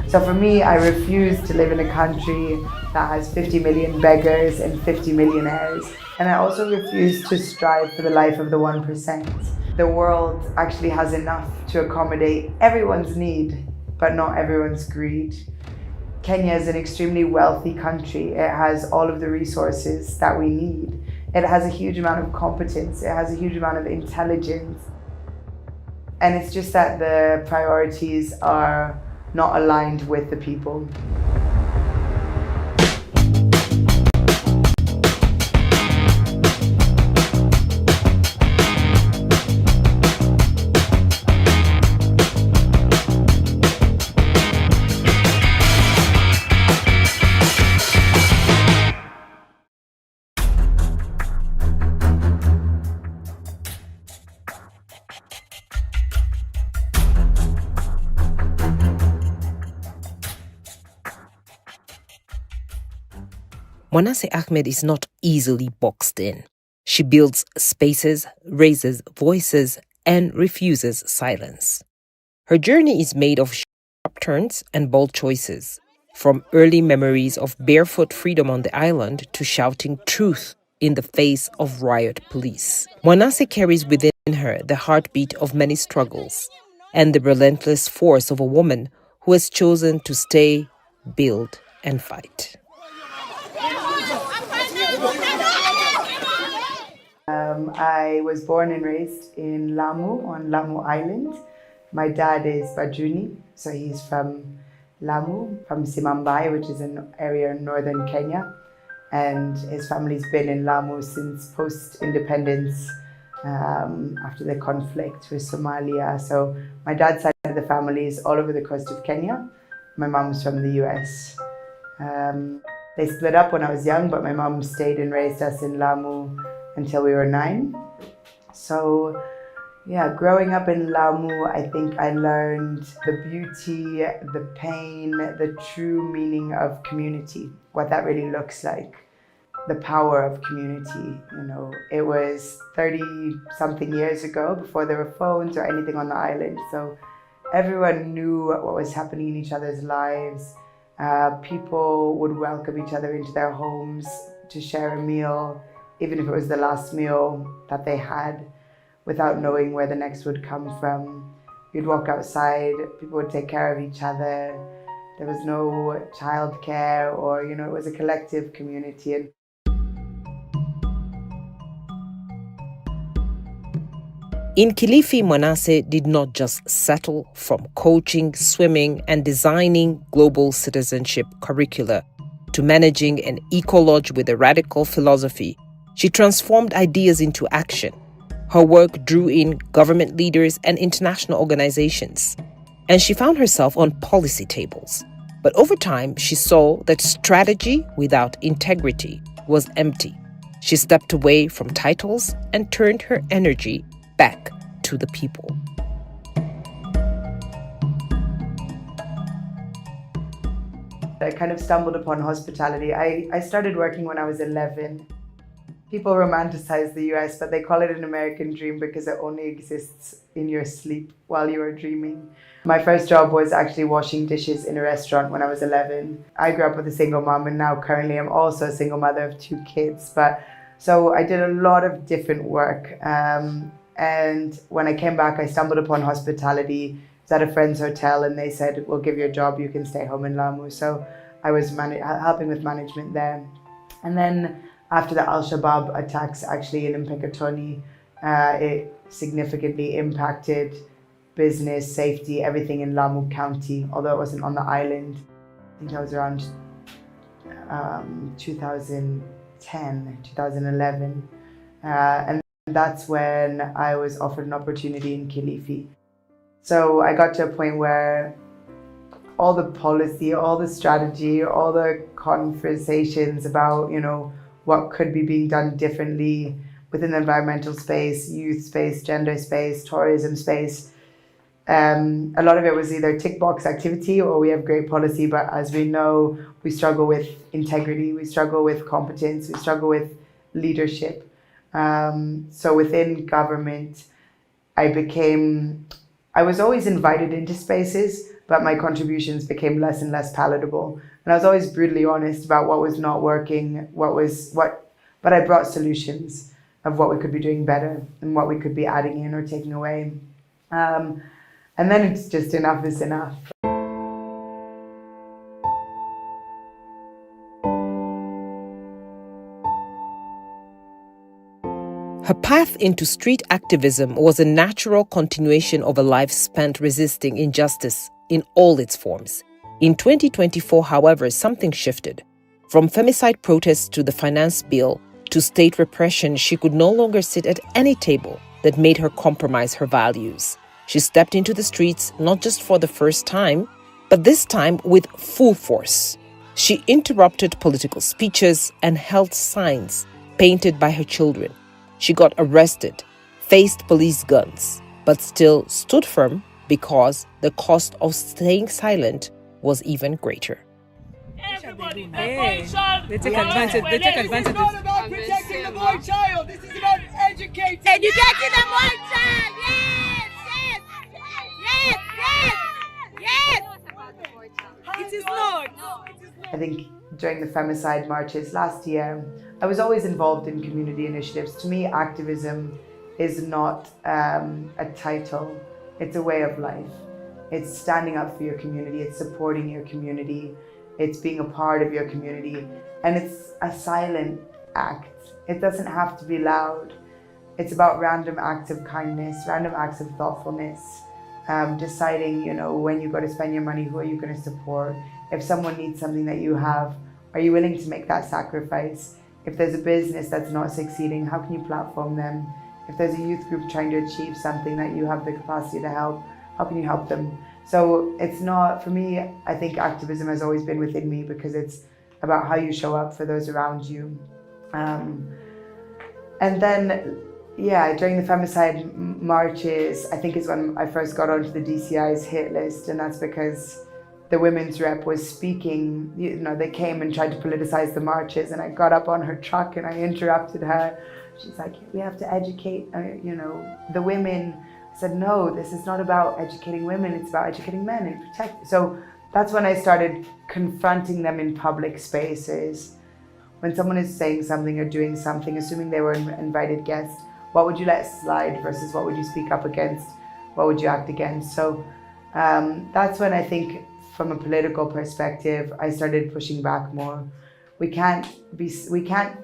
So for me, I refuse to live in a country that has 50 million beggars and 50 millionaires. And I also refuse to strive for the life of the 1%. The world actually has enough to accommodate everyone's need, but not everyone's greed. Kenya is an extremely wealthy country. It has all of the resources that we need. It has a huge amount of competence. It has a huge amount of intelligence. And it's just that the priorities are not aligned with the people. Mwanase Ahmed is not easily boxed in. She builds spaces, raises voices, and refuses silence. Her journey is made of sharp turns and bold choices, from early memories of barefoot freedom on the island to shouting truth in the face of riot police. Mwanase carries within her the heartbeat of many struggles and the relentless force of a woman who has chosen to stay, build, and fight. I was born and raised in Lamu, on Lamu Island. My dad is Bajuni, so he's from Lamu, from Simambai, which is an area in northern Kenya. And his family's been in Lamu since post-independence, after the conflict with Somalia. So my dad's side of the family is all over the coast of Kenya. My mom's from the US. They split up when I was young, but my mom stayed and raised us in Lamu until we were 9. So yeah, growing up in Lamu, I think I learned the beauty, the pain, the true meaning of community, what that really looks like, the power of community. You know, it was 30 something years ago before there were phones or anything on the island. So everyone knew what was happening in each other's lives. People would welcome each other into their homes to share a meal, even if it was the last meal that they had, without knowing where the next would come from. You'd walk outside, people would take care of each other. There was no childcare, or, you know, it was a collective community. And in Kilifi, Mwanase did not just settle from coaching, swimming, and designing global citizenship curricula to managing an eco-lodge with a radical philosophy. She transformed ideas into action. Her work drew in government leaders and international organizations, and she found herself on policy tables. But over time, she saw that strategy without integrity was empty. She stepped away from titles and turned her energy back to the people. I kind of stumbled upon hospitality. I started working when I was 11. People romanticize the US, but they call it an American dream because it only exists in your sleep while you are dreaming. My first job was actually washing dishes in a restaurant when I was 11. I grew up with a single mom, and now currently I'm also a single mother of 2 kids. So I did a lot of different work. And when I came back, I stumbled upon hospitality. I was at a friend's hotel, and they said, we'll give you a job, you can stay home in Lamu. So I was helping with management there. And then after the Al-Shabaab attacks actually in Mpeketoni, it significantly impacted business, safety, everything in Lamu County, although it wasn't on the island. I think that was around 2010, 2011. And that's when I was offered an opportunity in Kilifi. So I got to a point where all the policy, all the strategy, all the conversations about, you know, what could be being done differently within the environmental space, youth space, gender space, tourism space. A lot of it was either tick box activity or we have great policy, but as we know, we struggle with integrity, we struggle with competence, we struggle with leadership. So within government, I was always invited into spaces, but my contributions became less and less palatable. And I was always brutally honest about what was not working, but I brought solutions of what we could be doing better and what we could be adding in or taking away. And then it's just enough is enough. Her path into street activism was a natural continuation of a life spent resisting injustice in all its forms. In 2024, however, something shifted. From femicide protests to the finance bill to state repression, she could no longer sit at any table that made her compromise her values. She stepped into the streets not just for the first time, but this time with full force. She interrupted political speeches and held signs painted by her children. She got arrested, faced police guns, but still stood firm because the cost of staying silent was even greater. Everybody, they take advantage. They take advantage. This is not about protecting the boy child. This is about educating the boy child. Yes, yes, yes, yes, yes. It is not. I think during the femicide marches last year, I was always involved in community initiatives. To me, activism is not a title, it's a way of life. It's standing up for your community, it's supporting your community, it's being a part of your community, and it's a silent act. It doesn't have to be loud. It's about random acts of kindness, random acts of thoughtfulness, deciding, when you go to spend your money, who are you going to support? If someone needs something that you have, are you willing to make that sacrifice? If there's a business that's not succeeding, how can you platform them? If there's a youth group trying to achieve something that you have the capacity to help, how can you help them? So it's not, for me, I think activism has always been within me because it's about how you show up for those around you. And then, during the femicide marches, I think is when I first got onto the DCI's hit list, and that's because the women's rep was speaking, they came and tried to politicize the marches, and I got up on her truck and I interrupted her. She's like, we have to educate, the women. I said, no, this is not about educating women, it's about educating men and protect. So that's when I started confronting them in public spaces. When someone is saying something or doing something, assuming they were an invited guest, what would you let slide versus what would you speak up against? What would you act against? So that's when I think, from a political perspective, I started pushing back more. We can't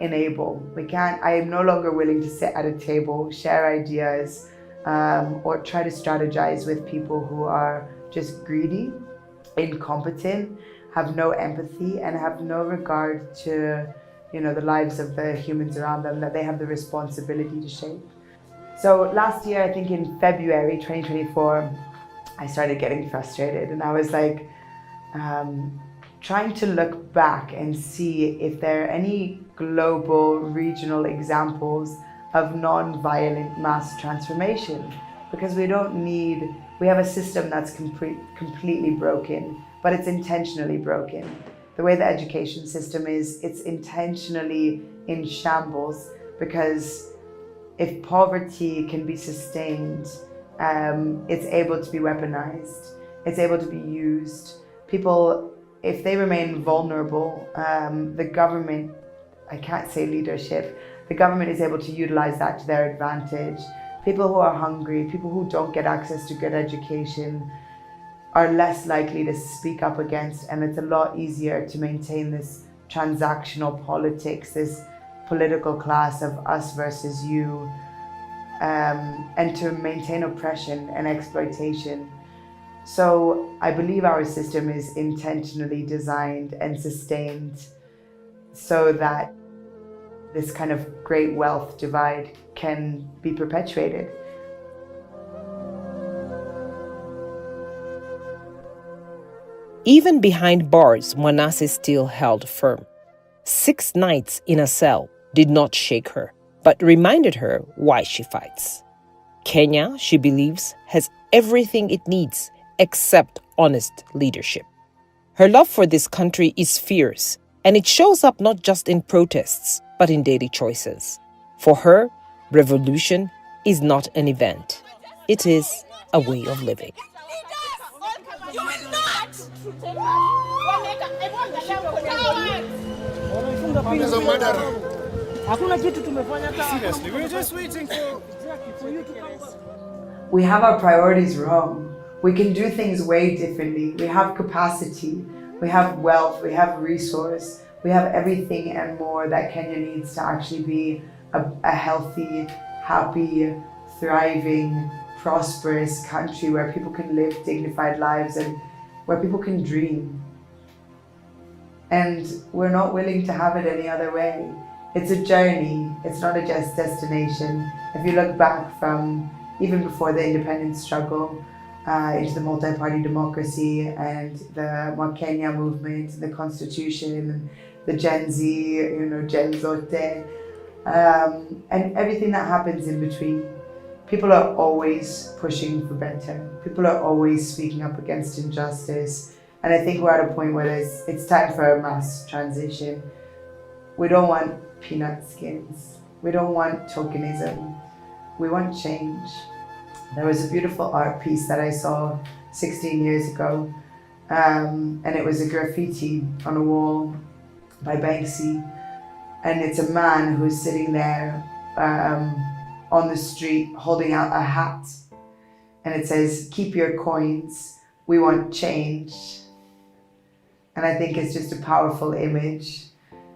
enable. I am no longer willing to sit at a table, share ideas, or try to strategize with people who are just greedy, incompetent, have no empathy, and have no regard to, the lives of the humans around them that they have the responsibility to shape. So last year, I think in February 2024, I started getting frustrated, and I was like, trying to look back and see if there are any global, regional examples of non-violent mass transformation. Because we have a system that's completely broken, but it's intentionally broken. The way the education system is, it's intentionally in shambles, because if poverty can be sustained, it's able to be weaponized, it's able to be used. People, if they remain vulnerable, the government, I can't say leadership, the government is able to utilize that to their advantage. People who are hungry, people who don't get access to good education are less likely to speak up against, and it's a lot easier to maintain this transactional politics, this political class of us versus you, and to maintain oppression and exploitation. So I believe our system is intentionally designed and sustained so that this kind of great wealth divide can be perpetuated. Even behind bars, Mwanase still held firm. 6 nights in a cell did not shake her, but reminded her why she fights. Kenya, she believes, has everything it needs except honest leadership. Her love for this country is fierce, and it shows up not just in protests, but in daily choices. For her, revolution is not an event. It is a way of living. You will not Seriously, we're just waiting for you to come back. We have our priorities wrong. We can do things way differently. We have capacity, we have wealth, we have resource, we have everything and more that Kenya needs to actually be a healthy, happy, thriving, prosperous country where people can live dignified lives and where people can dream. And we're not willing to have it any other way. It's a journey, it's not a just destination. If you look back from even before the independence struggle into the multi-party democracy and the Kenya movement, the constitution, the Gen Z, Gen Zote, and everything that happens in between. People are always pushing for better. People are always speaking up against injustice. And I think we're at a point where it's time for a mass transition. We don't want peanut skins. We don't want tokenism. We want change. There was a beautiful art piece that I saw 16 years ago, and it was a graffiti on a wall by Banksy. And it's a man who's sitting there on the street holding out a hat. And it says, "Keep your coins, we want change." And I think it's just a powerful image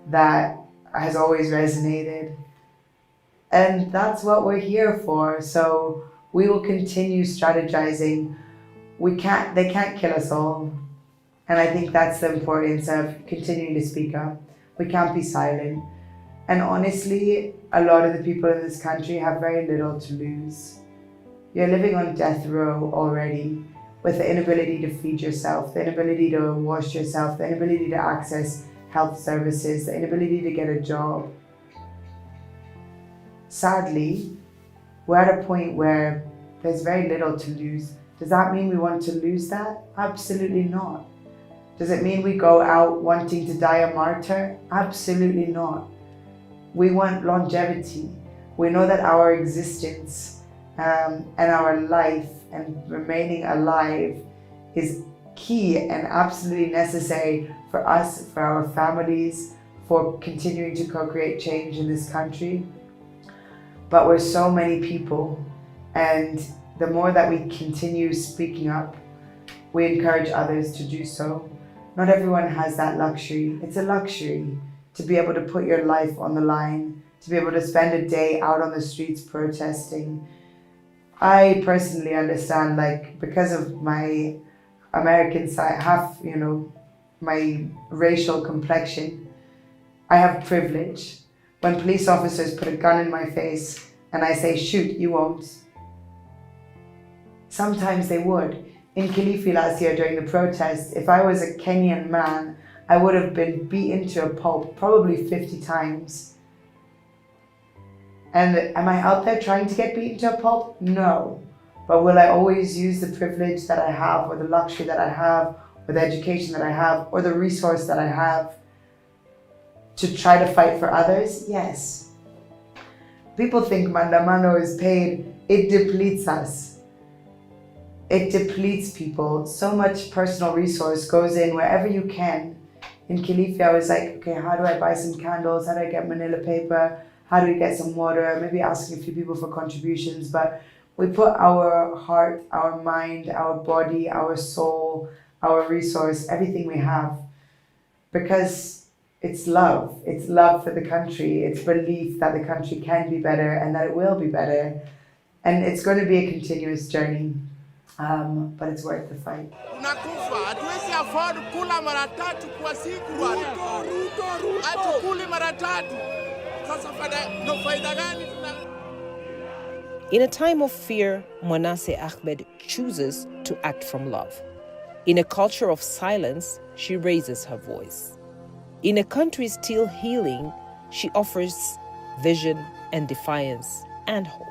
that has always resonated. And that's what we're here for. So we will continue strategizing. They can't kill us all. And I think that's the importance of continuing to speak up. We can't be silent. And honestly, a lot of the people in this country have very little to lose. You're living on death row already, with the inability to feed yourself, the inability to wash yourself, the inability to access health services, the inability to get a job. Sadly, we're at a point where there's very little to lose. Does that mean we want to lose that? Absolutely not. Does it mean we go out wanting to die a martyr? Absolutely not. We want longevity. We know that our existence and our life and remaining alive is key and absolutely necessary for us, for our families, for continuing to co-create change in this country. But we're so many people, and the more that we continue speaking up, we encourage others to do so. Not everyone has that luxury. It's a luxury to be able to put your life on the line, to be able to spend a day out on the streets protesting. I personally understand, because of my American side, my racial complexion, I have privilege. When police officers put a gun in my face and I say, "Shoot," you won't. Sometimes they would. In Kilifi last year during the protests, if I was a Kenyan man, I would have been beaten to a pulp probably 50 times. And am I out there trying to get beaten to a pulp? No. But will I always use the privilege that I have, or the luxury that I have, or the education that I have, or the resource that I have to try to fight for others? Yes. People think Mandamano is paid. It depletes us. It depletes people. So much personal resource goes in wherever you can. In Kilifi, I was like, okay, how do I buy some candles? How do I get manila paper? How do we get some water? Maybe asking a few people for contributions. But we put our heart, our mind, our body, our soul, our resource, everything we have. Because it's love. It's love for the country. It's belief that the country can be better and that it will be better. And it's going to be a continuous journey. But it's worth the fight. Tunakufa, hatuwezi afford kula mara tatu kwa siku bwana. Hatukuli mara tatu. Sasa faida gani tuna? In a time of fear, Mwanase Ahmed chooses to act from love. In a culture of silence, she raises her voice. In a country still healing, she offers vision and defiance and hope.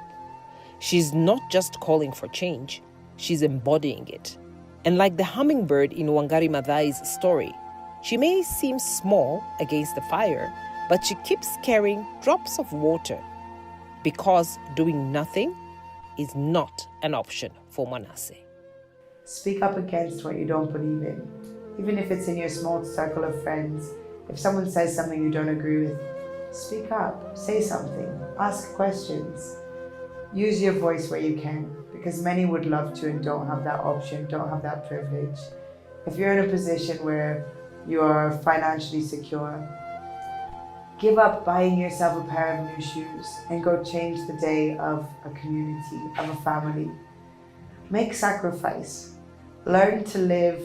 She's not just calling for change, she's embodying it. And like the hummingbird in Wangari Maathai's story, she may seem small against the fire, but she keeps carrying drops of water because doing nothing is not an option for Manasi. Speak up against what you don't believe in. even if it's in your small circle of friends. If someone says something you don't agree with, speak up, say something, ask questions. Use your voice where you can, because many would love to and don't have that option, don't have that privilege. If you're in a position where you are financially secure, give up buying yourself a pair of new shoes and go change the day of a community, of a family. Make sacrifice. Learn to live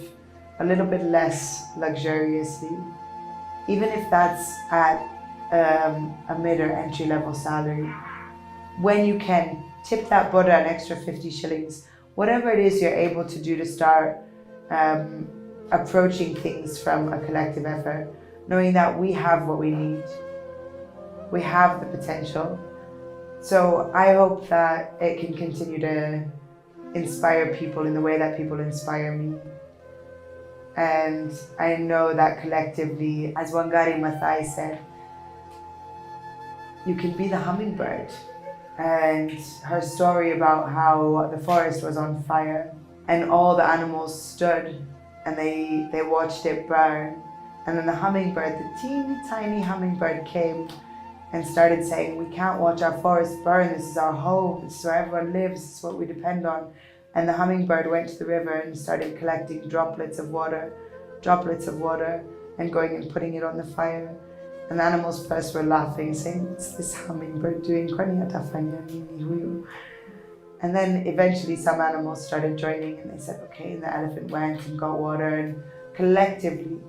a little bit less luxuriously, even if that's at a mid or entry level salary. When you can, tip that Buddha an extra 50 shillings, whatever it is you're able to do to start approaching things from a collective effort, knowing that we have what we need. We have the potential. So I hope that it can continue to inspire people in the way that people inspire me. And I know that collectively, as Wangari Maathai said, you can be the hummingbird. And her story about how the forest was on fire and all the animals stood and they watched it burn. And then the hummingbird, the teeny tiny hummingbird, came and started saying, we can't watch our forest burn, this is our home, this is where everyone lives, this is what we depend on. And the hummingbird went to the river and started collecting droplets of water, and going and putting it on the fire. And the animals first were laughing, saying, what's this hummingbird doing? And then eventually some animals started joining and they said, okay, and the elephant went and got water, and collectively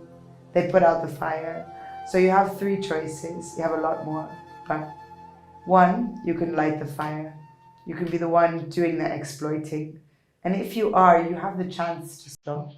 they put out the fire. So you have three choices. You have a lot more, but one, you can light the fire. You can be the one doing the exploiting. And if you are, you have the chance to stop.